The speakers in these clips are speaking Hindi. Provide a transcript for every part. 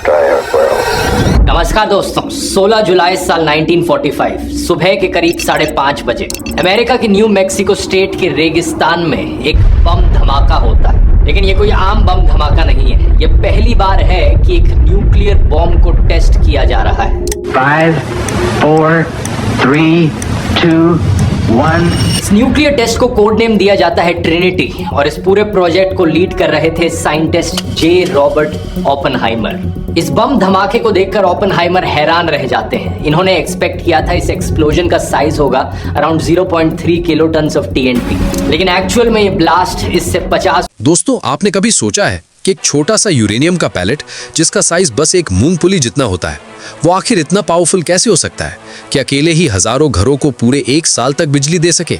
destroy our world. नमस्कार दोस्तों, 16 जुलाई साल 1945 सुबह के करीब 5:30 बजे अमेरिका के न्यू मैक्सिको स्टेट के रेगिस्तान में एक बम धमाका होता है। लेकिन ये कोई आम बम धमाका नहीं है, ये पहली बार है कि एक न्यूक्लियर बॉम्ब को टेस्ट किया जा रहा है। 5, 4, 3, 2, 1। इस न्यूक्लियर टेस्ट को कोड नेम दिया जाता है ट्रिनिटी और इस पूरे प्रोजेक्ट को लीड कर रहे थे साइंटिस्ट जे रॉबर्ट ओपेनहाइमर। इस बम धमाके को देखकर ओपेनहाइमर हैरान रह जाते हैं। इन्होंने एक्सपेक्ट किया था इस एक्सप्लोजन का साइज होगा अराउंड 0.3 किलोटन्स ऑफ टीएनटी, लेकिन एक्चुअल में ये ब्लास्ट इससे 50। दोस्तों, आपने कभी सोचा है कि एक छोटा सा यूरेनियम का पैलेट जिसका साइज बस एक मूंगफली जितना होता है, वो आखिर इतना पावरफुल कैसे हो सकता है कि अकेले ही हजारों घरों को पूरे 1 साल तक बिजली दे सके?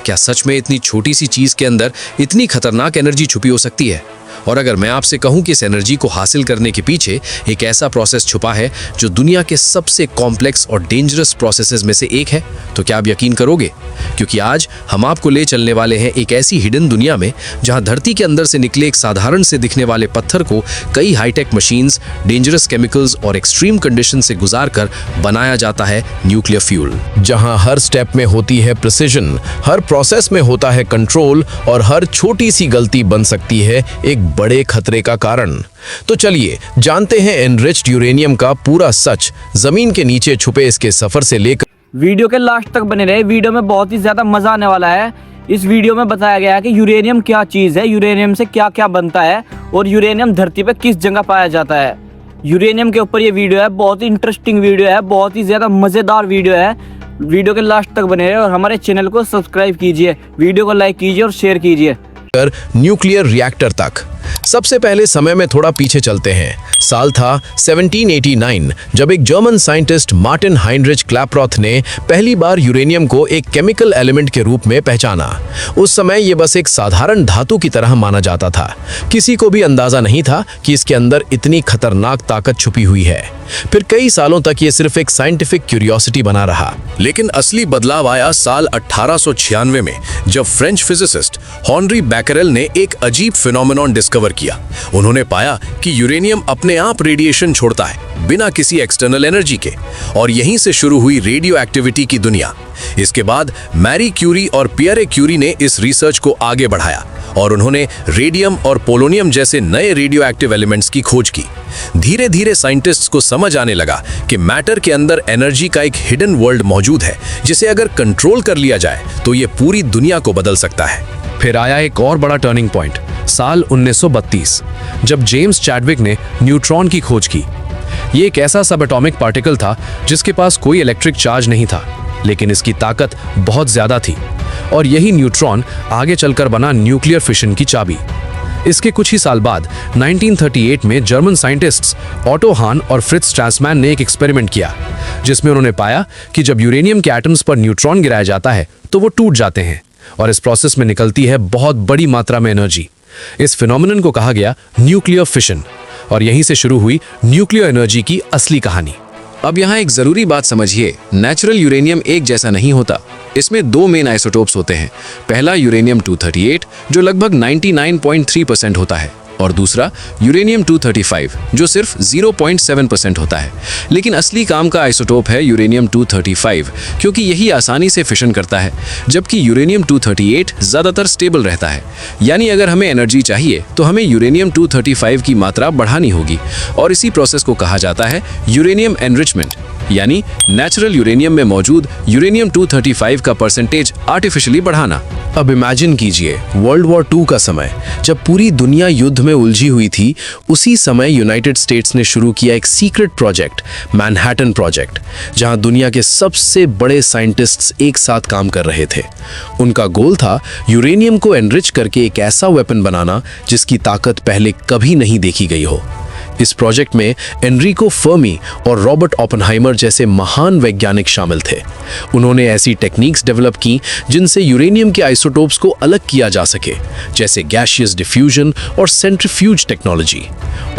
क्या सच में इतनी छोटी सी चीज के अंदर इतनी खतरनाक एनर्जी छुपी हो सकती है? और अगर मैं आपसे कहूं कि इस एनर्जी को हासिल करने के पीछे एक ऐसा प्रोसेस छुपा है जो दुनिया के सबसे कॉम्प्लेक्स और डेंजरस प्रोसेसेस में से एक है, तो क्या आप यकीन करोगे? क्योंकि आज हम आपको ले चलने वाले हैं एक ऐसी हिडन दुनिया में जहां धरती के अंदर से निकले एक साधारण से दिखने वाले पत्थर को कई हाईटेक मशीन्स, डेंजरस केमिकल्स और एक्सट्रीम कंडीशन से गुजार कर बनाया जाता है न्यूक्लियर फ्यूल। जहां हर स्टेप में होती है प्रिसिजन, हर प्रोसेस में होता है कंट्रोल और हर छोटी सी गलती बन सकती है एक बड़े खतरे का कारण। तो चलिए जानते हैं एनरिच्ड यूरेनियम का पूरा सच, जमीन के नीचे छुपे इसके सफर से लेकर। वीडियो के लास्ट तक बने रहे, वीडियो में बहुत ही ज्यादा मजा आने वाला है। इस वीडियो में बताया गया है कि यूरेनियम क्या चीज है, यूरेनियम से क्या क्या बनता है और यूरेनियम धरती पे किस जगह पाया जाता है। यूरेनियम के ऊपर ये वीडियो है, बहुत ही इंटरेस्टिंग वीडियो है, बहुत ही ज्यादा मजेदार वीडियो है। वीडियो के लास्ट तक बने रहे और हमारे चैनल को सब्सक्राइब कीजिए, वीडियो को लाइक कीजिए और शेयर कीजिए। न्यूक्लियर रिएक्टर तक सबसे पहले समय में थोड़ा पीछे चलते हैं। साल था 1789 जब एक जर्मन साइंटिस्ट मार्टिन हाइनरिच क्लैपरॉथ ने पहली बार यूरेनियम को एक केमिकल एलिमेंट के रूप में पहचाना। उस समय यह बस एक साधारण धातु की तरह माना जाता था। किसी को भी अंदाजा नहीं था कि इसके अंदर इतनी खतरनाक ताकत छुपी हुई है। फिर कई सालों तक ये सिर्फ एक साइंटिफिक क्यूरियोसिटी बना रहा। लेकिन असली बदलाव आया साल 1896 में जब फ्रेंच फिजिसिस्ट हेनरी बैकरेल ने एक अजीब फिनोमेनॉन डिस्कवर किया। उन्होंने पाया कि यूरेनियम अपने आप रेडिएशन छोड़ता है बिना किसी एक्सटर्नल एनर्जी के, और यहीं से शुरू हुई रेडियो एक्टिविटी की दुनिया। इसके बाद मैरी क्यूरी और पियरे क्यूरी ने इस रिसर्च को आगे बढ़ाया और उन्होंने रेडियम और पोलोनियम जैसे नए रेडियो एक्टिव एलिमेंट्स की खोज की। धीरे धीरे साइंटिस्ट्स को समझ आने लगा कि मैटर के अंदर एनर्जी का एक हिडन वर्ल्ड मौजूद है जिसे अगर कंट्रोल कर लिया जाए तो ये पूरी दुनिया को बदल सकता है। फिर आया एक और बड़ा टर्निंग पॉइंट, साल 1932 जब जेम्स चैडविक ने न्यूट्रॉन की खोज की। ये एक ऐसा सब एटॉमिक पार्टिकल था जिसके पास कोई इलेक्ट्रिक चार्ज नहीं था, लेकिन इसकी ताकत बहुत ज्यादा थी और यही न्यूट्रॉन आगे चलकर बना न्यूक्लियर फिशन की चाबी। इसके कुछ ही साल बाद 1938 में जर्मन साइंटिस्ट्स ऑटो हान और फ्रिट्ज स्ट्रासमैन ने एक एक्सपेरिमेंट किया जिसमें उन्होंने पाया कि जब यूरेनियम के एटम्स पर न्यूट्रॉन गिराया जाता है तो वो टूट जाते हैं और इस प्रोसेस में निकलती है बहुत बड़ी मात्रा में एनर्जी। इस फिनोमेनन को कहा गया न्यूक्लियर फिशन और यहीं से शुरू हुई न्यूक्लियर एनर्जी की असली कहानी। अब यहाँ एक जरूरी बात समझिए, नेचुरल यूरेनियम एक जैसा नहीं होता। इसमें 2 मेन आइसोटोप्स होते हैं। पहला यूरेनियम 238 जो लगभग 99.3% होता है और दूसरा यूरेनियम 235 जो सिर्फ 0.7% होता है। लेकिन असली काम का आइसोटोप है यूरेनियम 235 क्योंकि यही आसानी से फिशन करता है, जबकि यूरेनियम 238 ज़्यादातर स्टेबल रहता है। यानी अगर हमें एनर्जी चाहिए तो हमें यूरेनियम 235 की मात्रा बढ़ानी होगी और इसी प्रोसेस को कहा जाता है यूरेनियम एनरिचमेंट, यानी नेचुरल यूरेनियम में मौजूद यूरेनियम 235 का परसेंटेज आर्टिफिशियली बढ़ाना। अब इमेजिन कीजिए वर्ल्ड वॉर 2 का समय, जब पूरी दुनिया युद्ध में उलझी हुई थी। उसी समय यूनाइटेड स्टेट्स ने शुरू किया एक सीक्रेट प्रोजेक्ट, मैनहट्टन प्रोजेक्ट, जहां दुनिया के सबसे बड़े साइंटिस्ट्स एक साथ काम कर रहे थे। उनका गोल था यूरेनियम को एनरिच करके एक ऐसा वेपन बनाना जिसकी ताकत पहले कभी नहीं देखी गई हो। इस प्रोजेक्ट में एनरिको फर्मी और रॉबर्ट ओपेनहाइमर जैसे महान वैज्ञानिक शामिल थे। उन्होंने ऐसी टेक्निक्स डेवलप की जिनसे यूरेनियम के आइसोटोप्स को अलग किया जा सके, जैसे गैसियस डिफ्यूजन और सेंट्रीफ्यूज टेक्नोलॉजी।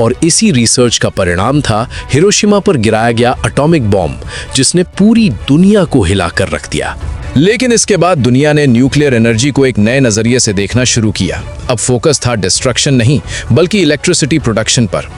और इसी रिसर्च का परिणाम था हिरोशिमा पर गिराया गया एटॉमिक बॉम्ब, जिसने पूरी दुनिया को हिला कर रख दिया। लेकिन इसके बाद दुनिया ने न्यूक्लियर एनर्जी को एक नए नजरिए से देखना शुरू किया। अब फोकस था डिस्ट्रक्शन नहीं बल्कि इलेक्ट्रिसिटी प्रोडक्शन पर।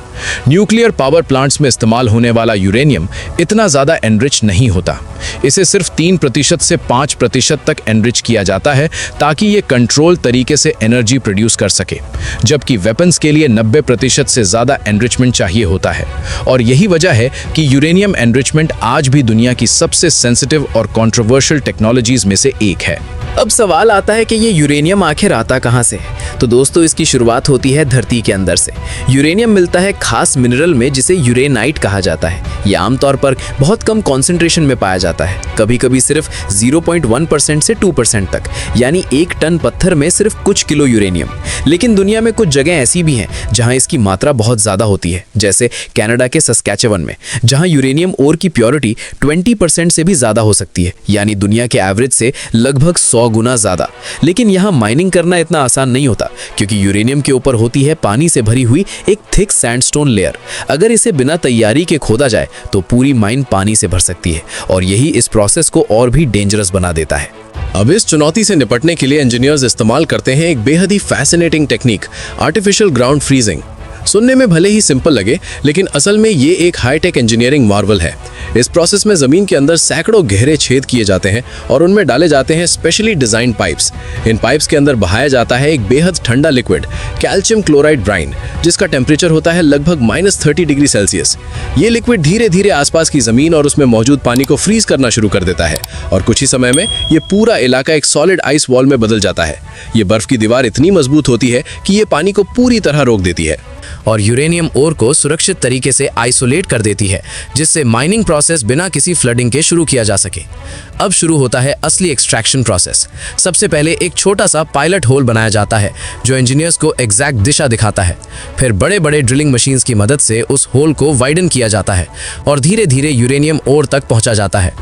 न्यूक्लियर पावर प्लांट्स में इस्तेमाल होने वाला यूरेनियम इतना ज़्यादा एनरिच नहीं होता। इसे सिर्फ 3% से 5% तक एनरिच किया जाता है ताकि ये कंट्रोल तरीके से एनर्जी प्रोड्यूस कर सके, जबकि वेपन्स के लिए 90% से ज़्यादा एनरिचमेंट चाहिए होता है। और यही वजह है कि यूरेनियम एनरिचमेंट आज भी दुनिया की सबसे सेंसिटिव और कंट्रोवर्शियल टेक्नोलॉजीज में से एक है। अब सवाल आता है कि ये यूरेनियम आखिर आता कहाँ से है? तो दोस्तों, इसकी शुरुआत होती है धरती के अंदर से। यूरेनियम मिलता है खास मिनरल में जिसे यूरेनाइट कहा जाता है। ये आमतौर पर बहुत कम कॉन्सेंट्रेशन में पाया जाता है, कभी कभी सिर्फ 0.1% से 2% तक, यानी 1 टन पत्थर में सिर्फ कुछ किलो यूरेनियम। लेकिन दुनिया में कुछ जगह ऐसी भी हैं जहाँ इसकी मात्रा बहुत ज़्यादा होती है, जैसे कनाडा के सस्कैचेवन में, जहाँ यूरेनियम ओर की प्योरिटी 20% से भी ज़्यादा हो सकती है, यानी दुनिया के एवरेज से लगभग 100 गुना ज़्यादा। लेकिन यहाँ माइनिंग करना इतना आसान नहीं होता, क्योंकि यूरेनियम के ऊपर होती है पानी से भरी हुई एक थिक सैंडस्टोन लेयर। अगर इसे बिना तैयारी के खोदा जाए तो पूरी माइन पानी से भर सकती है, और यही इस प्रोसेस को और भी डेंजरस बना देता है। अब इस चुनौती से निपटने के लिए इंजीनियर्स इस्तेमाल करते हैं एक बेहद ही fascinating technique, artificial ground freezing. सुनने में भले ही सिंपल लगे, लेकिन असल में ये एक हाईटेक इंजीनियरिंग मार्वल है। इस प्रोसेस में जमीन के अंदर सैकड़ों गहरे छेद किए जाते हैं और उनमें डाले जाते हैं स्पेशली डिजाइन पाइप्स। इन पाइप्स के अंदर बहाया जाता है एक बेहद ठंडा लिक्विड, कैल्शियम क्लोराइड ब्राइन, जिसका टेम्परेचर होता है लगभग -30 डिग्री सेल्सियस। ये लिक्विड धीरे धीरे आसपास की जमीन और उसमें मौजूद पानी को फ्रीज करना शुरू कर देता है, और कुछ ही समय में ये पूरा इलाका एक सॉलिड आइस वॉल में बदल जाता है। ये बर्फ की दीवार इतनी मजबूत होती है कि ये पानी को पूरी तरह रोक देती है और यूरेनियम ओर को सुरक्षित तरीके से आइसोलेट कर देती है, जिससे माइनिंग प्रोसेस बिना किसी फ्लडिंग के शुरू किया जा सके। अब शुरू होता है असली एक्सट्रैक्शन प्रोसेस। सबसे पहले एक छोटा सा पायलट होल बनाया जाता है जो इंजीनियर्स को एग्जैक्ट दिशा दिखाता है। फिर बड़े बड़े ड्रिलिंग मशीन्स की मदद से उस होल को वाइडन किया जाता है और धीरे धीरे यूरेनियम ओर तक पहुंचा जाता है।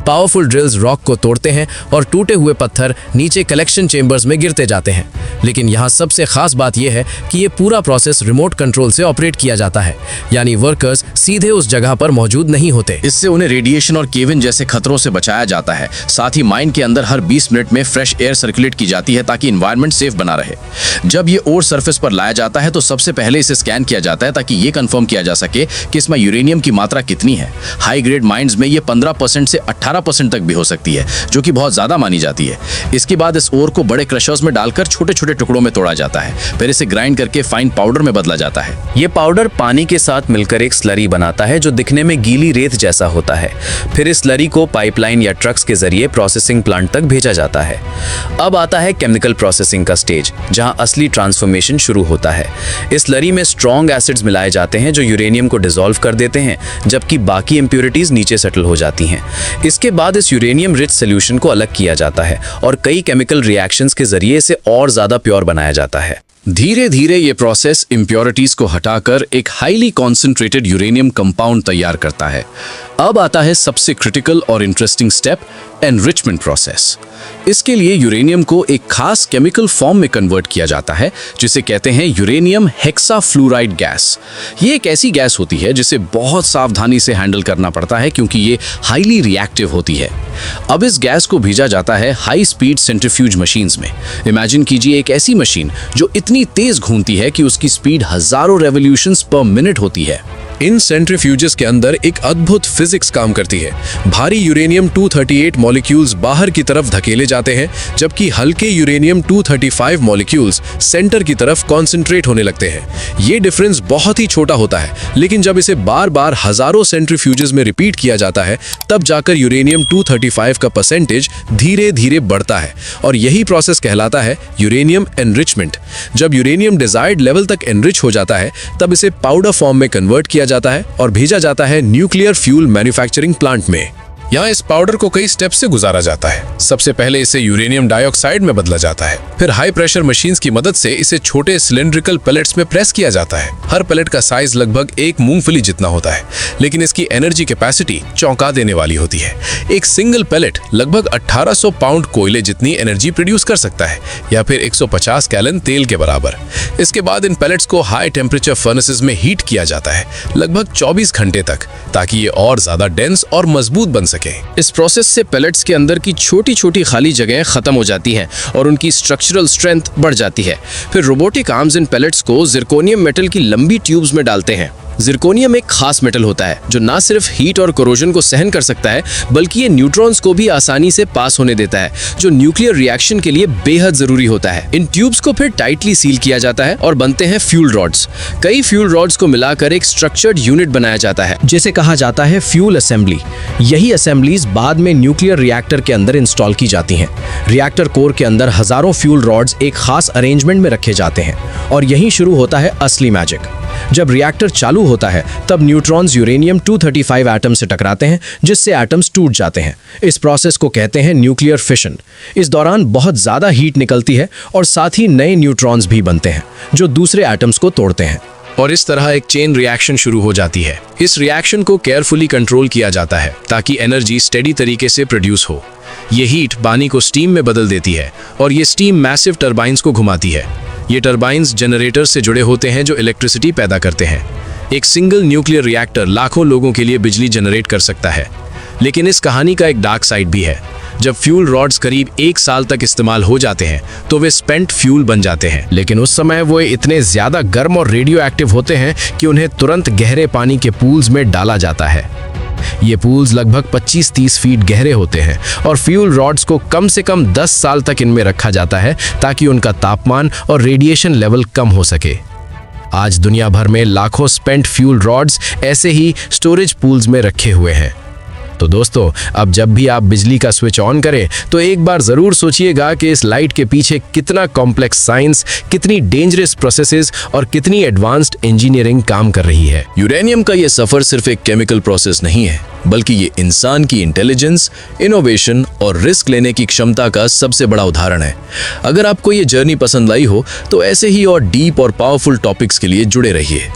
पावरफुल ड्रिल्स रॉक को तोड़ते हैं और टूटे हुए पत्थर नीचे कलेक्शन चेंबर्स में गिरते जाते हैं। लेकिन यहाँ सबसे खास बात यह है कि ये पूरा प्रोसेस रिमोट कंट्रोल से ऑपरेट किया जाता है, यानी वर्कर्स सीधे उस जगह पर मौजूद नहीं होते। इससे उन्हें रेडिएशन और केविन जैसे खतरों से बचाया जाता है। साथ ही माइन के अंदर हर 20 मिनट में फ्रेश एयर सर्कुलेट की जाती है ताकि एनवायरनमेंट सेफ बना रहे। जब ये ओर सरफेस पर लाया जाता है तो सबसे पहले इसे स्कैन किया जाता है ताकि ये कंफर्म किया जा सके कि इसमें यूरेनियम की मात्रा कितनी है। हाई ग्रेड माइंस में ये 15% से 18% तक भी हो सकती है, जो कि बहुत ज्यादा मानी जाती है। इसके बाद इस ओर को बड़े क्रशर्स में डालकर छोटे छोटे टुकड़ों में तोड़ा जाता है। फिर इसे ग्राइंड करके फाइन पाउडर में बदला जाता है। ये पाउडर पानी के साथ मिलकर एक स्लरी बनाता है जो दिखने में गीली रेत जैसा होता है। फिर इस स्लरी को पाइपलाइन या ट्रक्स के जरिए प्रोसेसिंग प्लांट तक भेजा जाता है। अब आता है केमिकल प्रोसेसिंग का स्टेज, जहां असली ट्रांसफॉर्मेशन शुरू होता है। इस स्लरी में स्ट्रॉन्ग एसिड्स मिलाए जाते हैं जो यूरेनियम को डिसॉल्व कर देते हैं, जबकि बाकी इंप्योरिटीज नीचे सेटल हो जाती हैं। इसके बाद इस यूरेनियम रिच सोल्यूशन को अलग किया जाता है और कई केमिकल रिएक्शंस के जरिए इसे और ज्यादा प्योर बनाया जाता है। धीरे धीरे ये प्रोसेस इंप्योरिटीज को हटाकर एक हाईली कॉन्सेंट्रेटेड यूरेनियम कंपाउंड तैयार करता है। अब आता है सबसे क्रिटिकल और इंटरेस्टिंग स्टेप, एनरिचमेंट प्रोसेस। इसके लिए यूरेनियम को एक खास केमिकल फॉर्म में कन्वर्ट किया जाता है जिसे कहते हैं यूरेनियम हेक्साफ्लोराइड गैस। ये एक ऐसी गैस होती है जिसे बहुत सावधानी से हैंडल करना पड़ता है क्योंकि ये हाईली रिएक्टिव होती है। अब इस गैस को भेजा जाता है हाई स्पीड सेंट्रीफ्यूज मशीन्स में। इमेजिन कीजिए एक ऐसी मशीन जो इतनी तेज घूमती है कि उसकी स्पीड हजारों रेवोल्यूशंस पर मिनट होती है। इन सेंट्रीफ्यूजेस के अंदर एक अद्भुत फिजिक्स काम करती है। भारी यूरेनियम 238 मॉलिक्यूल्स बाहर की तरफ धकेले जाते हैं, जबकि हल्के यूरेनियम 235 मॉलिक्यूल्स सेंटर की तरफ कॉन्सेंट्रेट होने लगते हैं। ये डिफरेंस बहुत ही छोटा होता है, लेकिन जब इसे बार बार हजारों सेंट्रीफ्यूजेस में रिपीट किया जाता है तब जाकर यूरेनियम 235 का परसेंटेज धीरे धीरे बढ़ता है और यही प्रोसेस कहलाता है यूरेनियम एनरिचमेंट। जब यूरेनियम डिजायर्ड लेवल तक एनरिच हो जाता है तब इसे पाउडर फॉर्म में कन्वर्ट किया जाता है और भेजा जाता है न्यूक्लियर फ्यूल मैन्युफैक्चरिंग प्लांट में। यहाँ इस पाउडर को कई स्टेप से गुजारा जाता है। सबसे पहले इसे यूरेनियम डाइऑक्साइड में बदला जाता है। फिर हाई प्रेशर मशीन्स की मदद से इसे छोटे सिलिंड्रिकल पैलेट्स में प्रेस किया जाता है। हर पैलेट का साइज लगभग एक मूंगफली जितना होता है, लेकिन इसकी एनर्जी कैपेसिटी चौंका देने वाली होती है। एक सिंगल पैलेट लगभग 1800 पाउंड कोयले जितनी एनर्जी प्रोड्यूस कर सकता है, या फिर 150 गैलन तेल के बराबर। इसके बाद इन पैलेट्स को हाई टेम्परेचर फर्नेसेस में हीट किया जाता है लगभग 24 घंटे तक, ताकि ये और ज्यादा डेंस और मजबूत बन सके। सकें। इस प्रोसेस से पेलेट्स के अंदर की छोटी छोटी खाली जगहें खत्म हो जाती हैं और उनकी स्ट्रक्चरल स्ट्रेंथ बढ़ जाती है। फिर रोबोटिक आर्म्स इन पेलेट्स को जिरकोनियम मेटल की लंबी ट्यूब्स में डालते हैं। जिरकोनियम एक खास मेटल होता है जो ना सिर्फ हीट और कोरोजन को सहन कर सकता है, बल्कि ये न्यूट्रॉन्स को भी आसानी से पास होने देता है, जो न्यूक्लियर रिएक्शन के लिए बेहद जरूरी होता है। इन ट्यूब्स को फिर टाइटली सील किया जाता है और बनते हैं फ्यूल रॉड्स। कई फ्यूल रॉड्स को मिलाकर एक स्ट्रक्चर्ड यूनिट बनाया जाता है, जिसे कहा जाता है फ्यूल असेंबली। यही असेंबलीज बाद में न्यूक्लियर रिएक्टर के अंदर इंस्टॉल की जाती हैं। रिएक्टर कोर के अंदर हजारों फ्यूल रॉड्स एक खास अरेंजमेंट में रखे जाते हैं और यहीं शुरू होता है असली मैजिक। जब रिएक्टर चालू होता है तब न्यूट्रॉन्स यूरेनियम 235 एटम से टकराते हैं, जिससे एटम्स टूट जाते हैं। इस प्रोसेस को कहते हैं न्यूक्लियर फिशन। इस दौरान बहुत ज्यादा हीट निकलती है और साथ ही नए न्यूट्रॉन्स भी बनते हैं जो दूसरे एटम्स को तोड़ते हैं और इस तरह एक चेन रिएक्शन शुरू हो जाती है। इस रिएक्शन को केयरफुली कंट्रोल किया जाता है ताकि एनर्जी स्टेडी तरीके से प्रोड्यूस हो। ये हीट पानी को स्टीम में बदल देती है और ये स्टीम मैसिव टरबाइंस को घुमाती है। ये टरबाइंस जनरेटर से जुड़े होते हैं जो इलेक्ट्रिसिटी पैदा करते हैं। एक सिंगल न्यूक्लियर रिएक्टर लाखों लोगों के लिए बिजली जनरेट कर सकता है। लेकिन इस कहानी का एक डार्क साइड भी है। जब फ्यूल रॉड्स करीब 1 साल तक इस्तेमाल हो जाते हैं तो वे स्पेंट फ्यूल बन जाते हैं, लेकिन उस समय वो इतने ज्यादा गर्म और रेडियो एक्टिव होते हैं कि उन्हें तुरंत गहरे पानी के पूल्स में डाला जाता है। ये पूल्स लगभग 25-30 फीट गहरे होते हैं और फ्यूल रॉड्स को कम से कम 10 साल तक इनमें रखा जाता है ताकि उनका तापमान और रेडिएशन लेवल कम हो सके। आज दुनिया भर में लाखों स्पेंट फ्यूल रॉड्स ऐसे ही स्टोरेज पूल्स में रखे हुए हैं। तो दोस्तों, अब जब भी आप बिजली का स्विच ऑन करें तो एक बार जरूर सोचिएगा कि इस लाइट के पीछे कितना कॉम्प्लेक्स साइंस, कितनी डेंजरस प्रोसेसेस और कितनी एडवांस्ड इंजीनियरिंग काम कर रही है। यूरेनियम का ये सफर सिर्फ एक केमिकल प्रोसेस नहीं है, बल्कि ये इंसान की इंटेलिजेंस, इनोवेशन और रिस्क लेने की क्षमता का सबसे बड़ा उदाहरण है। अगर आपको ये जर्नी पसंद आई हो तो ऐसे ही और डीप और पावरफुल टॉपिक्स के लिए जुड़े रहिए।